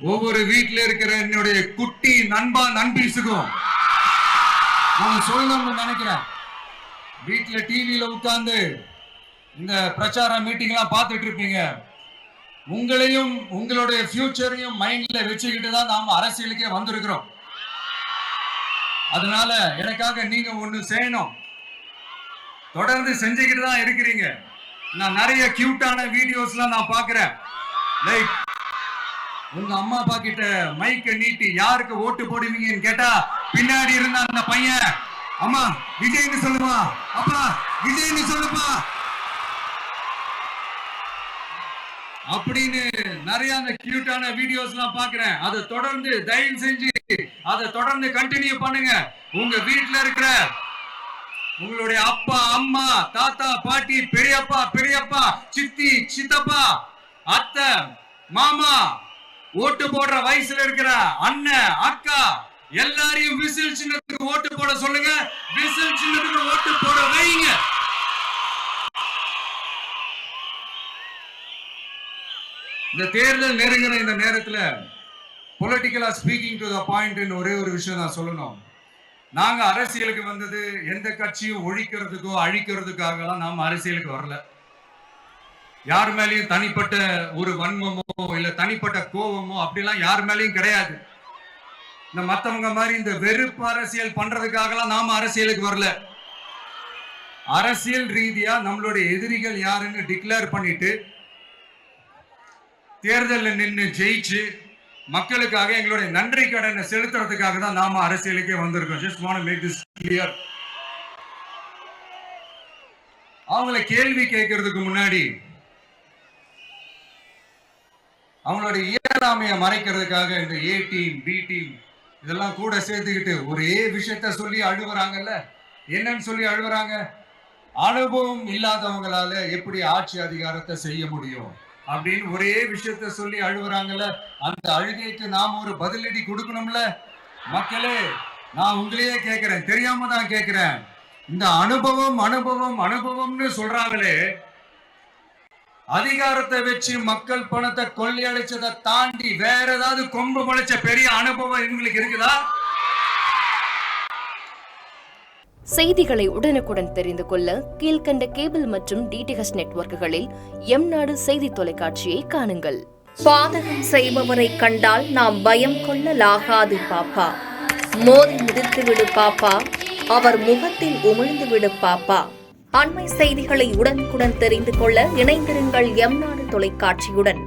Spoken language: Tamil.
ஒவ்வொரு வீட்டில் இருக்கிற என்னுடைய குட்டி நண்பா நண்பீஸுக்கும் நான் சொல்லணும்னு நினைக்கிறேன். வீட்டில் டிவியில உட்கார்ந்து இந்த பிரச்சார மீட்டிங் எல்லாம் பார்த்துட்டு இருப்பீங்க. உங்களையும் உங்களுடைய ஃபியூச்சரையும் மைண்ட்ல வச்சுக்கிட்டு தான் நாம அரசியலுக்கே வந்திருக்கிறோம். அதனால எனக்காக நீங்க ஒண்ணு செய்யணும். தொடர்ந்து செஞ்சுக்கிட்டு தான் இருக்கிறீங்க. நான் நிறைய கியூட்டான வீடியோஸ்லாம் நான் பார்க்கிறேன். லைக் உங்க அம்மா அப்பா கிட்ட மைக்க நீட்டி யாருக்கு ஓட்டு போடுவீங்கன்னு கேட்டா பின்னாடி இருந்த அந்த பையன் அம்மா விஜய்னு சொல்லுமா, அப்பா விஜய்னு சொல்லுப்பா அப்படின்னு நிறைய அந்த கியூட்டான வீடியோஸ் எல்லாம் பாக்குறேன். அதை தொடர்ந்து தயவு செஞ்சு அதை தொடர்ந்து கண்டினியூ பண்ணுங்க. உங்க வீட்டுல இருக்கிற உங்களுடைய அப்பா அம்மா தாத்தா பாட்டி பெரியப்பா பெரியப்பா சித்தி சித்தப்பா அத்தை மாமா ஓட்டு போடுற வயசுல இருக்கிற அண்ணன் அக்கா எல்லாரையும் விசில் சின்னத்துக்கு ஓட்டு போட சொல்லுங்க. விசில் சின்னத்துக்கு ஓட்டு போட வைங்க. இந்த தேர்தல் நெருங்குற இந்த நேரத்துல பொலிட்டிக்கலா ஸ்பீக்கிங் டு த பாயிண்ட் ஒரே ஒரு விஷயம் நான் சொல்லணும். நாங்க அரசியலுக்கு வந்தது எந்த கட்சியும் ஒழிக்கிறதுக்கோ அழிக்கிறதுக்காக நாம அரசியலுக்கு வரல. யார் மேலேயும் தனிப்பட்ட ஒரு வன்மமோ இல்ல தனிப்பட்ட கோபமோ அப்படிலாம் யார் மேலேயும் கிடையாது. இந்த மத்தவங்க மாதிரி இந்த வெறுப்பு அரசியல் பண்றதுக்காகலாம் நாம அரசியலுக்கு வரல. அரசியல் ரீதியா நம்மளுடைய எதிரிகள் யாருன்னு டிக்ளேர் பண்ணிட்டு தேர்தலில் நின்று ஜெயிச்சு மக்களுக்காக எங்களுடைய நன்றி கடனை செலுத்துறதுக்காக தான் நாம அரசியலுக்கே வந்திருக்கோம். Just want to make this clear. அவங்களை கேள்வி கேட்கறதுக்கு முன்னாடி அவங்களுடைய இயலாமையை மறைக்கிறதுக்காக இந்த ஏ டீம் பி டீம் இதெல்லாம் கூட சேர்த்துக்கிட்டு ஒரே விஷயத்த சொல்லி அழுவுறாங்கல்ல. என்னன்னு சொல்லி அழுவுறாங்க? அனுபவம் இல்லாதவங்களால எப்படி ஆட்சி அதிகாரத்தை செய்ய முடியும் அப்படின்னு ஒரே விஷயத்த சொல்லி அழுவுறாங்கல்ல. அந்த அழுகைக்கு நாம் ஒரு பதிலடி கொடுக்கணும்ல. மக்களே, நான் உங்களையே கேட்கிறேன், தெரியாம தான் கேட்கிறேன். இந்த அனுபவம் அனுபவம் அனுபவம்னு சொல்றாங்களே, அதிகாரத்தை வச்சு மக்கள் பணத்தை கொள்ளையடிச்சதை தாண்டி வேற ஏதாவது கொம்பு முளைச்ச பெரிய அனுபவம் இவங்களுக்கு இருக்குதா? செய்திகளை உடனுக்குடன் தெரிந்து கொள்ள கீழ்கண்ட கேபிள் மற்றும் டிடிஹெச் நெட்வொர்க்குகளில் எம் நாடு செய்தி தொலைக்காட்சியை காணுங்கள். பாதகம் செய்பவரை கண்டால் நாம் பயம் கொள்ளலாகாது பாப்பா. மோதி மிதித்து விடு பாப்பா, அவர் முகத்தில் உமிழ்ந்து விடு பாப்பா. அண்மை செய்திகளை உடனுக்குடன் தெரிந்து கொள்ள இணைந்திருங்கள் எம் நாடு தொலைக்காட்சியுடன்.